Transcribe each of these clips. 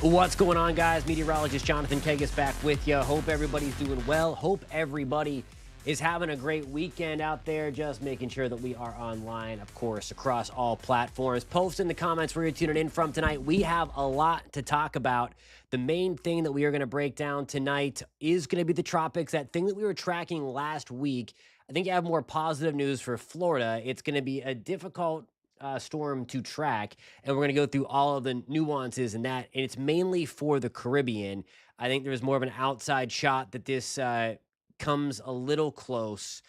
What's going on, guys? Meteorologist Jonathan Kegges back with you. Hope everybody's doing well. Hope everybody is having a great weekend out there. Just making sure that we are online, of course, across all platforms. Post in the comments where you're tuning in from tonight. We have a lot to talk about. The main thing that we are going to break down tonight is going to be the tropics, that thing that we were tracking last week. I think you have more positive news for Florida. It's going to be a difficult storm to track, and we're going to go through all of the nuances in that. And it's mainly for the Caribbean. I think there's more of an outside shot that this comes a little close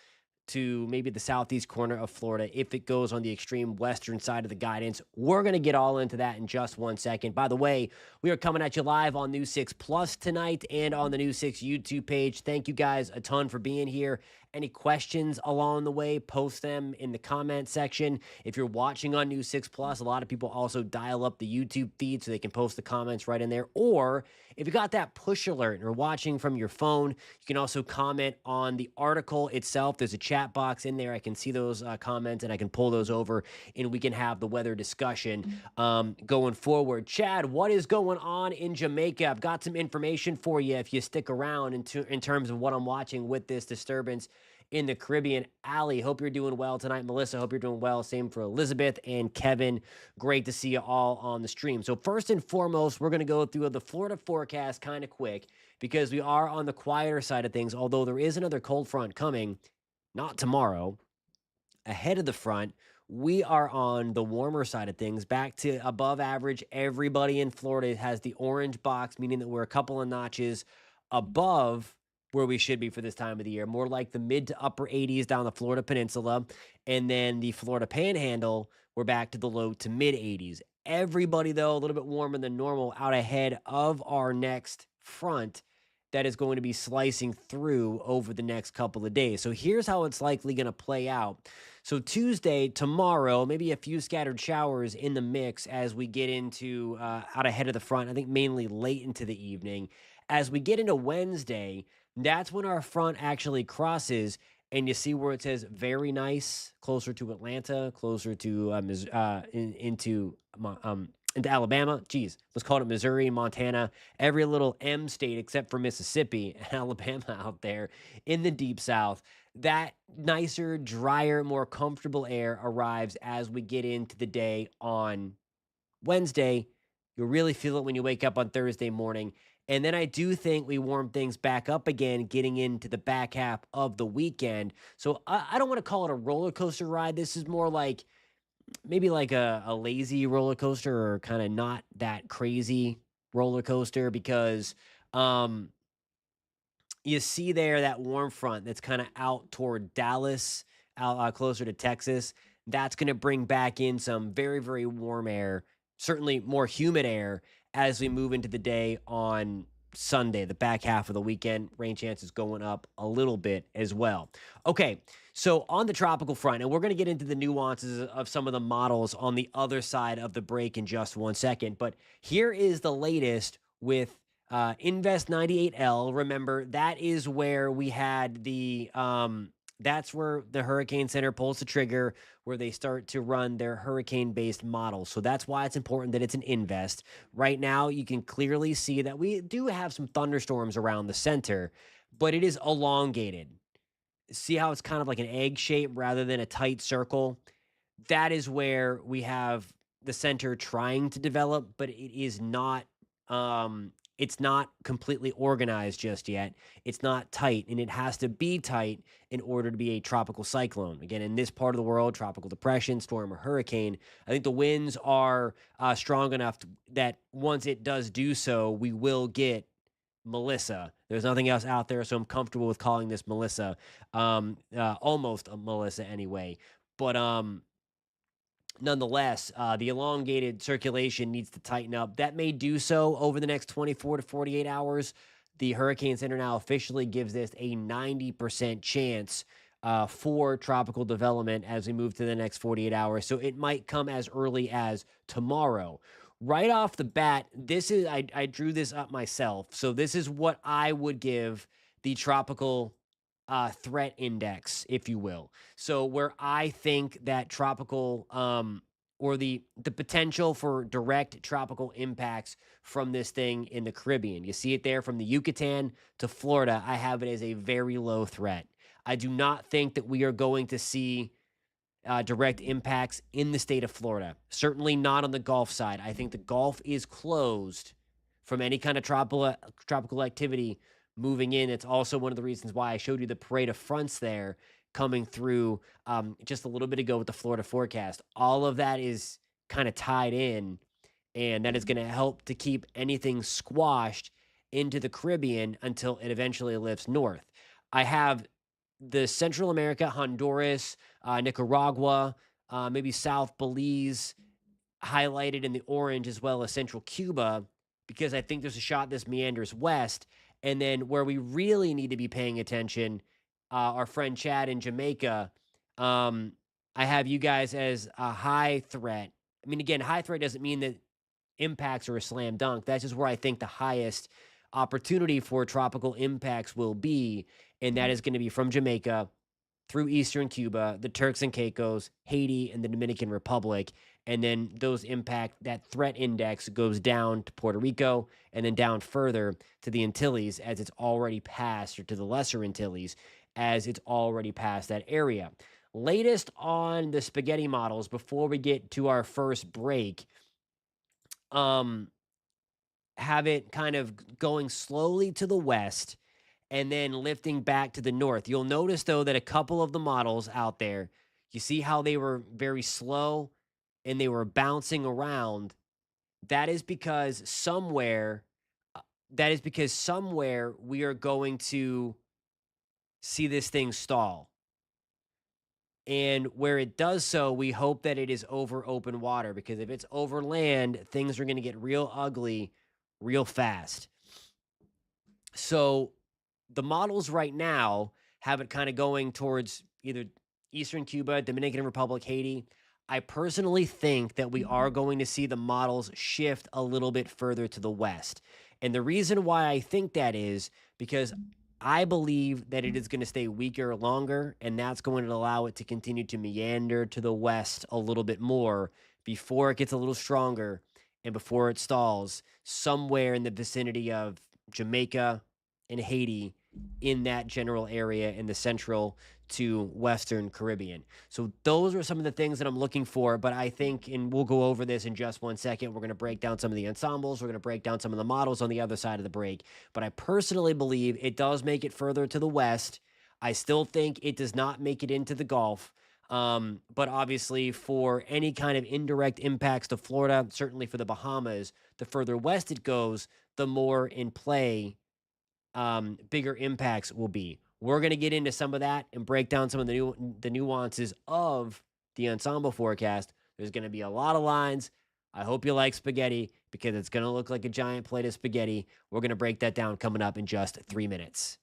to maybe the southeast corner of Florida if it goes on the extreme western side of the guidance. We're going to get all into that in just 1 second. By the way, we are coming at you live on News 6 Plus tonight and on the News 6 YouTube page. Thank you guys a ton for being here. Any questions along the way, post them in the comment section. If you're watching on News 6 Plus, a lot of people also dial up the YouTube feed so they can post the comments right in there. Or if you got that push alert and you're watching from your phone, you can also comment on the article itself. There's a chat box in there. I can see those comments and I can pull those over and we can have the weather discussion going forward. Chad, what is going on in Jamaica? I've got some information for you if you stick around in terms of what I'm watching with this disturbance in the Caribbean. Allie, hope you're doing well tonight. Melissa, hope you're doing well. Same for Elizabeth and Kevin. Great to see you all on the stream. So first and foremost, we're going to go through the Florida forecast kind of quick because we are on the quieter side of things, although there is another cold front coming, not tomorrow. Ahead of the front, we are on the warmer side of things, back to above average. Everybody in Florida has the orange box, meaning that we're a couple of notches above where we should be for this time of the year, more like the mid to upper 80s down the Florida Peninsula. And then the Florida Panhandle, we're back to the low to mid 80s. Everybody, though, a little bit warmer than normal out ahead of our next front that is going to be slicing through over the next couple of days. So here's how it's likely going to play out. So Tuesday, tomorrow, maybe a few scattered showers in the mix as we get into out ahead of the front, I think mainly late into the evening. As we get into Wednesday, that's when our front actually crosses, and you see where it says very nice, closer to Atlanta, closer to into Alabama. Geez, let's call it Missouri, Montana, every little M state except for Mississippi and Alabama out there in the deep south. That nicer, drier, more comfortable air arrives as we get into the day on Wednesday. You'll really feel it when you wake up on Thursday morning. And then I do think we warm things back up again, getting into the back half of the weekend. So I don't want to call it a roller coaster ride. This is more like maybe like a lazy roller coaster or kind of not that crazy roller coaster because you see there that warm front that's kind of out toward Dallas, out closer to Texas. That's going to bring back in some very, very warm air, certainly more humid air as we move into the day on Sunday, the back half of the weekend. Rain chances going up a little bit as well. Okay, so on the tropical front, and we're going to get into the nuances of some of the models on the other side of the break in just 1 second, but here is the latest with Invest 98L. Remember, that is where we had the that's where the Hurricane Center pulls the trigger, where they start to run their hurricane-based models. So that's why it's important that it's an invest. Right now, you can clearly see that we do have some thunderstorms around the center, but it is elongated. See how it's kind of like an egg shape rather than a tight circle? That is where we have the center trying to develop, but it's not completely organized just yet. It's not tight, and it has to be tight in order to be a tropical cyclone. Again, in this part of the world, tropical depression, storm, or hurricane, I think the winds are strong enough that once it does do so, we will get Melissa. There's nothing else out there, so I'm comfortable with calling this Melissa. Almost a Melissa anyway. But nonetheless, the elongated circulation needs to tighten up. That may do so over the next 24 to 48 hours. The Hurricane Center now officially gives this a 90% chance for tropical development as we move to the next 48 hours. So it might come as early as tomorrow. Right off the bat, I drew this up myself. So this is what I would give the tropical threat index, if you will. So where I think that tropical or the potential for direct tropical impacts from this thing in the Caribbean. You see it there from the Yucatan to Florida. I have it as a very low threat. I do not think that we are going to see direct impacts in the state of Florida. Certainly not on the Gulf side. I think the Gulf is closed from any kind of tropical activity moving in. It's also one of the reasons why I showed you the parade of fronts there coming through just a little bit ago with the Florida forecast. All of that is kind of tied in, and that is going to help to keep anything squashed into the Caribbean until it eventually lifts north. I have the Central America, Honduras, Nicaragua, maybe South Belize highlighted in the orange, as well as Central Cuba, because I think there's a shot this meanders west. And then where we really need to be paying attention, our friend Chad in Jamaica, I have you guys as a high threat. I mean, again, high threat doesn't mean that impacts are a slam dunk. That's just where I think the highest opportunity for tropical impacts will be. And that is going to be from Jamaica through eastern Cuba, the Turks and Caicos, Haiti, and the Dominican Republic. And then those impact, that threat index goes down to Puerto Rico and then down further to the Antilles as it's already passed, or to the Lesser Antilles as it's already passed that area. Latest on the spaghetti models before we get to our first break, have it kind of going slowly to the west and then lifting back to the north. You'll notice, though, that a couple of the models out there, you see how they were very slow and they were bouncing around. That is because somewhere, we are going to see this thing stall. And where it does so, we hope that it is over open water, because if it's over land, things are going to get real ugly real fast. So the models right now have it kind of going towards either eastern Cuba, Dominican Republic, Haiti. I personally think that we are going to see the models shift a little bit further to the west. And the reason why I think that is because I believe that it is going to stay weaker longer, and that's going to allow it to continue to meander to the west a little bit more before it gets a little stronger and before it stalls somewhere in the vicinity of Jamaica and Haiti, in that general area in the central to western Caribbean. So those are some of the things that I'm looking for, but I think, and we'll go over this in just 1 second, we're going to break down some of the ensembles, we're going to break down some of the models on the other side of the break, but I personally believe it does make it further to the west. I still think it does not make it into the Gulf. But obviously, for any kind of indirect impacts to Florida, certainly for the Bahamas, the further west it goes, the more in play bigger impacts will be. We're going to get into some of that and break down some of the nuances of the ensemble forecast. There's going to be a lot of lines. I hope you like spaghetti, because it's going to look like a giant plate of spaghetti. We're going to break that down coming up in just 3 minutes.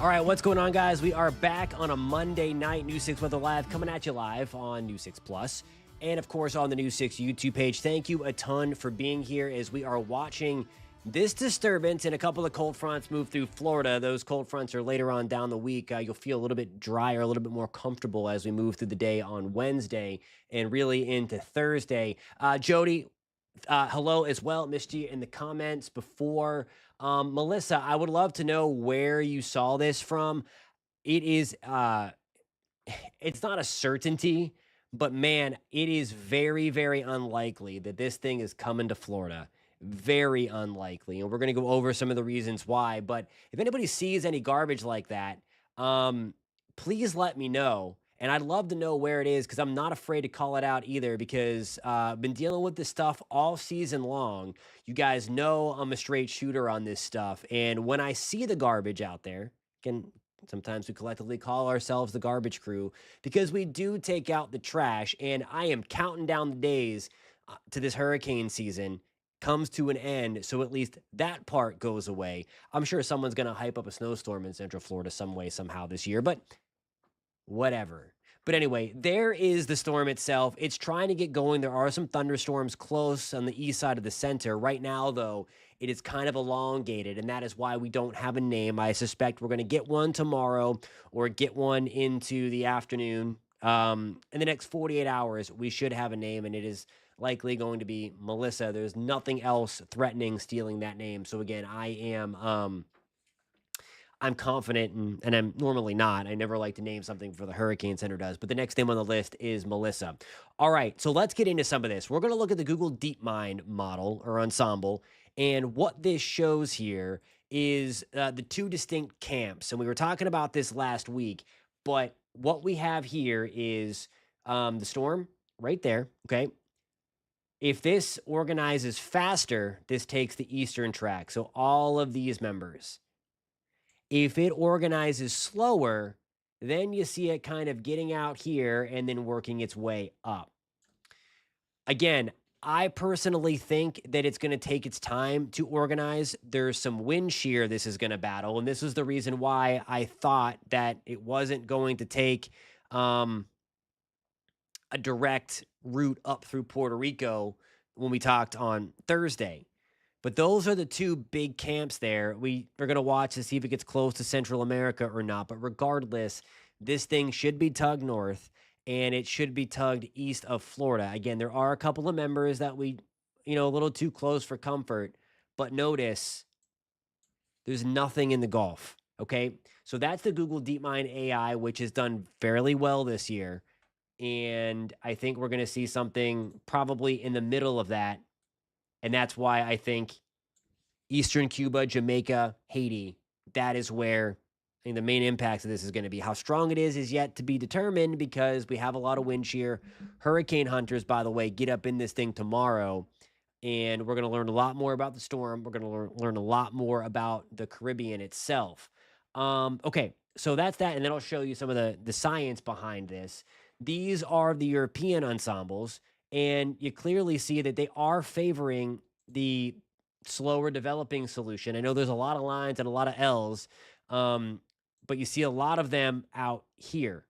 All right, what's going on, guys? We are back on a Monday night, News 6 Weather Live, coming at you live on News 6 Plus, and of course on the News 6 YouTube page. Thank you a ton for being here as we are watching this disturbance and a couple of cold fronts move through Florida. Those cold fronts are later on down the week. You'll feel a little bit drier, a little bit more comfortable as we move through the day on Wednesday and really into Thursday. Jody, hello as well. Missed you in the comments before. Melissa, I would love to know where you saw this from. It is it's not a certainty, but man, it is very, very unlikely that this thing is coming to Florida. Very unlikely. And we're going to go over some of the reasons why. But if anybody sees any garbage like that, please let me know. And I'd love to know where it is because I'm not afraid to call it out either because I've been dealing with this stuff all season long. You guys know I'm a straight shooter on this stuff. And when I see the garbage out there, again, sometimes we collectively call ourselves the garbage crew because we do take out the trash. And I am counting down the days to this hurricane season comes to an end. So at least that part goes away. I'm sure someone's going to hype up a snowstorm in Central Florida some way, somehow this year. But whatever. But anyway, there is the storm itself. It's trying to get going. There are some thunderstorms close on the east side of the center. Right now, though, it is kind of elongated, and that is why we don't have a name. I suspect we're going to get one tomorrow or get one into the afternoon. In the next 48 hours, we should have a name, and it is likely going to be Melissa. There's nothing else threatening stealing that name. So again, I'm confident, and I'm normally not. I never like to name something before the Hurricane Center does, but the next name on the list is Melissa. All right, so let's get into some of this. We're going to look at the Google DeepMind model or ensemble, and what this shows here is the two distinct camps. And we were talking about this last week, but what we have here is the storm right there, okay? If this organizes faster, this takes the eastern track, so all of these members. If it organizes slower, then you see it kind of getting out here and then working its way up. Again, I personally think that it's going to take its time to organize. There's some wind shear this is going to battle, and this is the reason why I thought that it wasn't going to take a direct route up through Puerto Rico when we talked on Thursday. But those are the two big camps there. We're going to watch to see if it gets close to Central America or not. But regardless, this thing should be tugged north, and it should be tugged east of Florida. Again, there are a couple of members that a little too close for comfort. But notice there's nothing in the Gulf, okay? So that's the Google DeepMind AI, which has done fairly well this year. And I think we're going to see something probably in the middle of that. And that's why I think Eastern Cuba, Jamaica, Haiti, that is where I think the main impact of this is going to be. How strong it is yet to be determined because we have a lot of wind shear. Hurricane hunters, by the way, get up in this thing tomorrow, and we're going to learn a lot more about the storm. We're going to learn a lot more about the Caribbean itself. Okay, so that's that, and then I'll show you some of the science behind this. These are the European ensembles. And you clearly see that they are favoring the slower developing solution. I know there's a lot of lines and a lot of L's, but you see a lot of them out here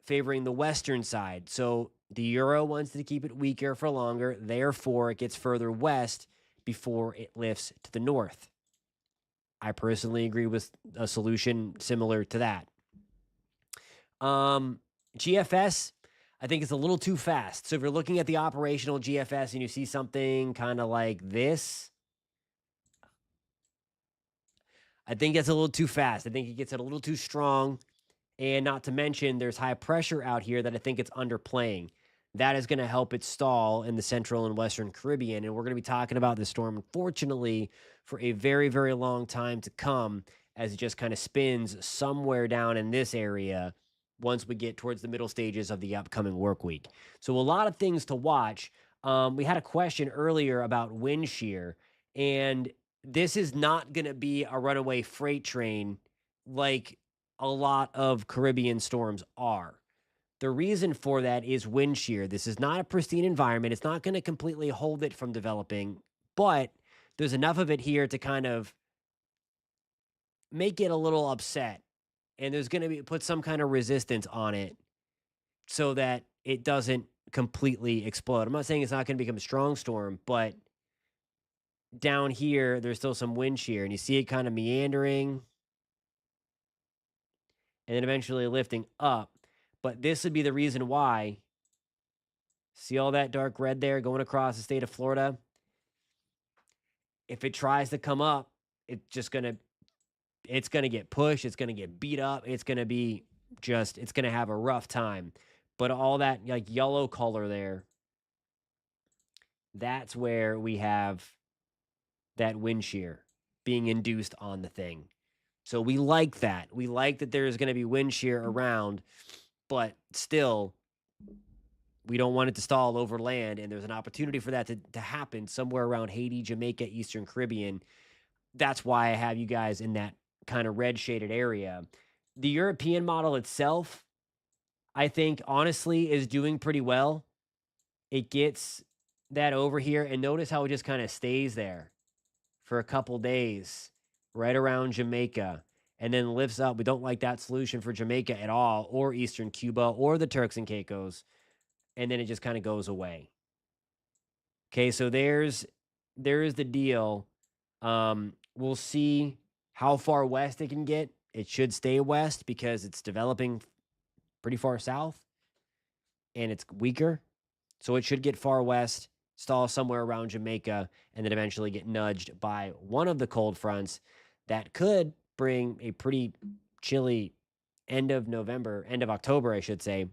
favoring the western side. So the euro wants to keep it weaker for longer. Therefore, it gets further west before it lifts to the north. I personally agree with a solution similar to that. GFS, I think it's a little too fast. So if you're looking at the operational GFS and you see something kind of like this, I think it's a little too fast. I think it gets it a little too strong. And not to mention, there's high pressure out here that I think it's underplaying. That is going to help it stall in the central and western Caribbean. And we're going to be talking about this storm, unfortunately, for a very, very long time to come as it just kind of spins somewhere down in this area once we get towards the middle stages of the upcoming work week. So a lot of things to watch. We had a question earlier about wind shear, and this is not going to be a runaway freight train like a lot of Caribbean storms are. The reason for that is wind shear. This is not a pristine environment. It's not going to completely hold it from developing, but there's enough of it here to kind of make it a little upset, and there's going to be put some kind of resistance on it so that it doesn't completely explode. I'm not saying it's not going to become a strong storm, but down here there's still some wind shear, and you see it kind of meandering and then eventually lifting up. But this would be the reason why. See all that dark red there going across the state of Florida? If it tries to come up, it's gonna get pushed, it's gonna get beat up, it's gonna be it's gonna have a rough time. But all that like yellow color there, that's where we have that wind shear being induced on the thing. So we like that. We like that there's gonna be wind shear around, but still we don't want it to stall over land, and there's an opportunity for that to happen somewhere around Haiti, Jamaica, Eastern Caribbean. That's why I have you guys in that kind of red shaded area. The European model itself, I think, honestly, is doing pretty well. It gets that over here, and notice how it just kind of stays there for a couple days right around Jamaica and then lifts up. We don't like that solution for Jamaica at all, or Eastern Cuba, or the Turks and Caicos, and then it just kind of goes away. Okay, so there's the deal. We'll see how far west it can get. It should stay west because it's developing pretty far south and it's weaker. So it should get far west, stall somewhere around Jamaica, and then eventually get nudged by one of the cold fronts that could bring a pretty chilly end of October, I should say,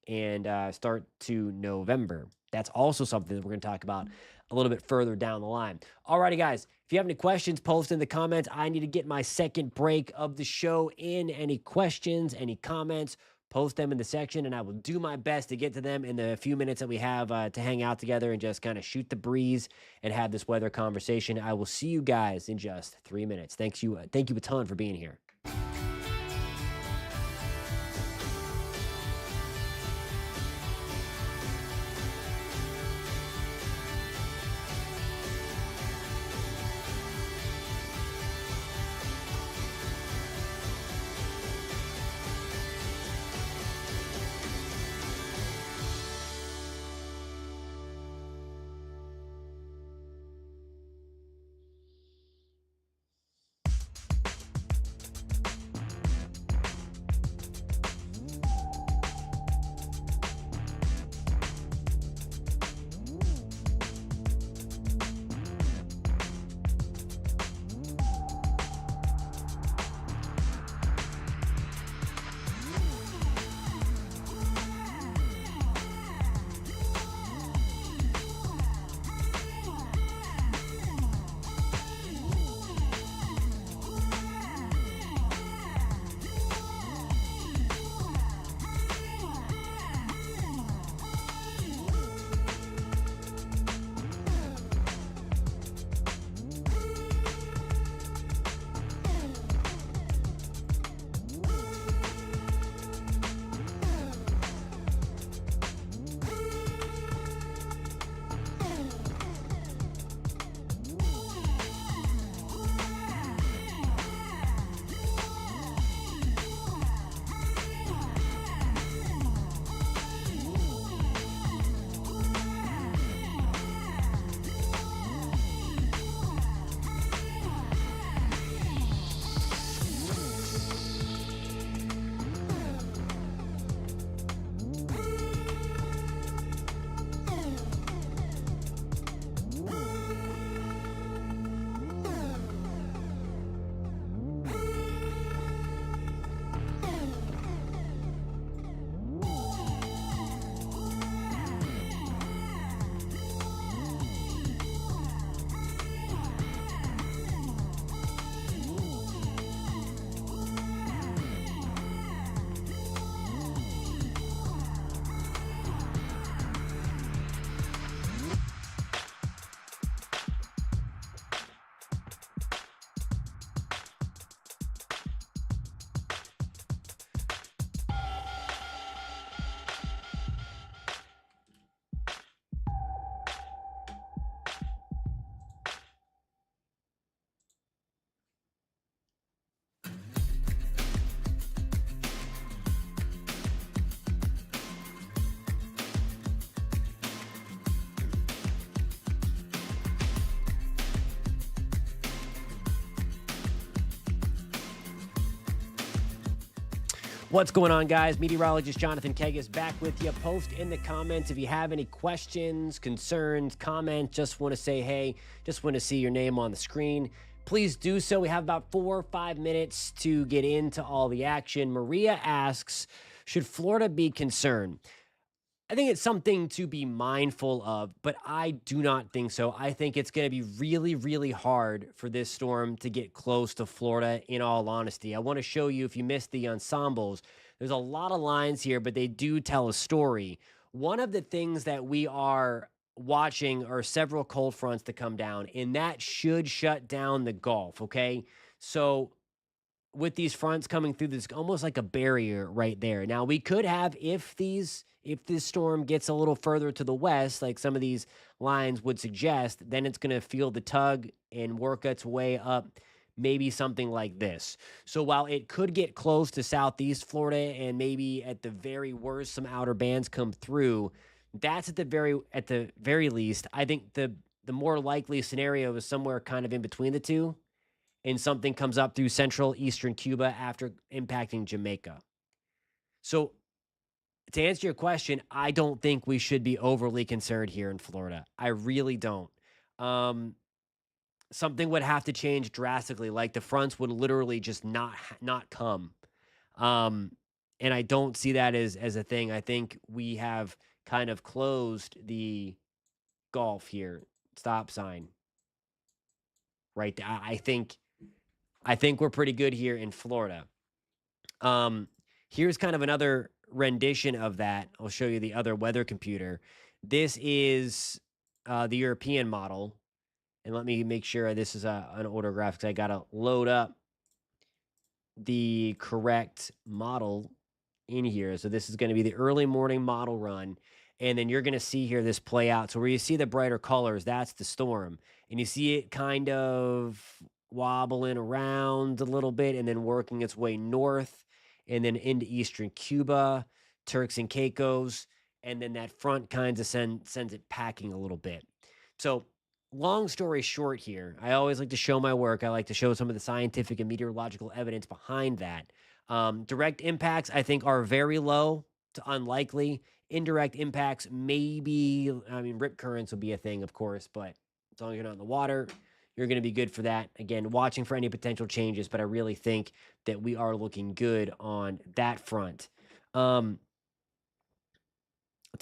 and start to November. That's also something that we're going to talk about a little bit further down the line. Alrighty, guys, if you have any questions, post in the comments. I need to get my second break of the show in. Any questions, any comments, post them in the section, and I will do my best to get to them in the few minutes that we have to hang out together and just kind of shoot the breeze and have this weather conversation. I will see you guys in just 3 minutes. Thank you a ton for being here. What's going on, guys? Meteorologist Jonathan Kegges back with you. Post in the comments if you have any questions, concerns, comments, just want to say hey, just want to see your name on the screen. Please do so. We have about 4 or 5 minutes to get into all the action. Maria asks, should Florida be concerned? I think it's something to be mindful of, but I do not think so. I think it's going to be really, really hard for this storm to get close to Florida, in all honesty. I want to show you, if you missed the ensembles, there's a lot of lines here, but they do tell a story. One of the things that we are watching are several cold fronts to come down, and that should shut down the Gulf, okay? So with these fronts coming through, there's almost like a barrier right there. Now we could have, if this storm gets a little further to the west, like some of these lines would suggest, then it's going to feel the tug and work its way up, maybe something like this. So while it could get close to southeast Florida and maybe at the very worst some outer bands come through, that's at the very least. I think the more likely scenario is somewhere kind of in between the two, and something comes up through central eastern Cuba after impacting Jamaica. So to answer your question, I don't think we should be overly concerned here in Florida. I really don't. Um, Something would have to change drastically, like the fronts would literally just not come. Um, and I don't see that as a thing. I think we have kind of closed the Gulf here. Stop sign right there. I think we're pretty good here in Florida. Um, Here's kind of another rendition of that. I'll show you the other weather computer. This is the European model. And let me make sure this is an older graphic, 'cause I got to load up the correct model in here. So this is going to be the early morning model run. And then you're going to see here this play out. So where you see the brighter colors, that's the storm. And you see it kind of wobbling around a little bit and then working its way north and then into eastern Cuba, Turks and Caicos. And then that front kind of sends it packing a little bit. So long story short here, I always like to show my work. I like to show some of the scientific and meteorological evidence behind that. Direct impacts, I think, are very low to unlikely. Indirect impacts, maybe. I mean, rip currents will be a thing, of course, but as long as you're not in the water, you're going to be good for that. Again, watching for any potential changes, but I really think that we are looking good on that front. Let's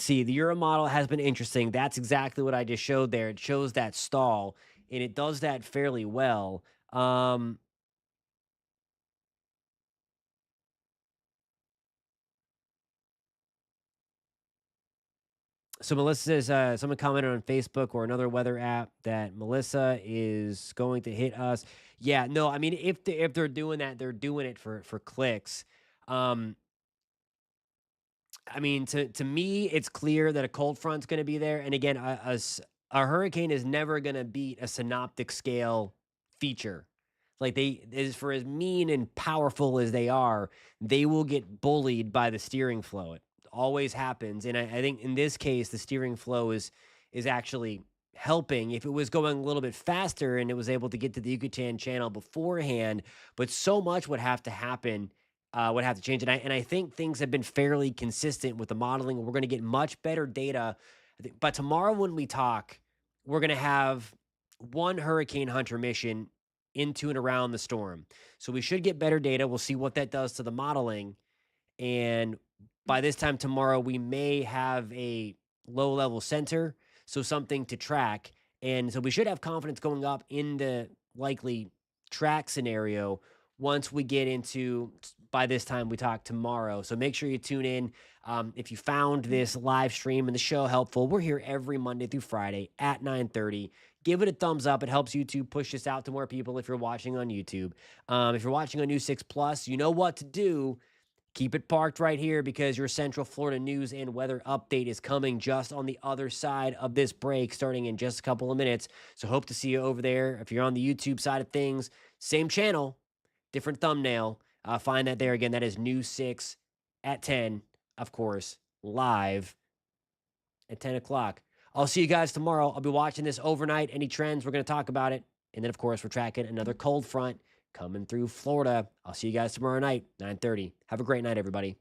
see, the Euro model has been interesting. That's exactly what I just showed there. It shows that stall, and it does that fairly well. So Melissa says, someone commented on Facebook or another weather app that Melissa is going to hit us. Yeah, no, I mean, if they're doing that, they're doing it for clicks. Um, I mean, to me, it's clear that a cold front's going to be there. And again, a hurricane is never going to beat a synoptic scale feature. Like for as mean and powerful as they are, they will get bullied by the steering flow. It always happens, and I think in this case, the steering flow is actually helping. If it was going a little bit faster and it was able to get to the Yucatan Channel beforehand, but so much would have to happen, would have to change. And I think things have been fairly consistent with the modeling. We're going to get much better data. But tomorrow when we talk, we're going to have one hurricane hunter mission into and around the storm. So we should get better data. We'll see what that does to the modeling. And by this time tomorrow, we may have a low level center, so something to track. And so we should have confidence going up in the likely track scenario once we get into, by this time we talk tomorrow. So make sure you tune in. If you found this live stream and the show helpful, we're here every Monday through Friday at 9:30. Give it a thumbs up. It helps YouTube push this out to more people if you're watching on YouTube. If you're watching on News 6 Plus, you know what to do. Keep it parked right here because your Central Florida news and weather update is coming just on the other side of this break, starting in just a couple of minutes. So hope to see you over there. If you're on the YouTube side of things, same channel, different thumbnail. Find that there again. That is News 6 at 10, of course, live at 10 o'clock. I'll see you guys tomorrow. I'll be watching this overnight. Any trends, we're going to talk about it. And then, of course, we're tracking another cold front coming through Florida. I'll see you guys tomorrow night, 9:30. Have a great night, everybody.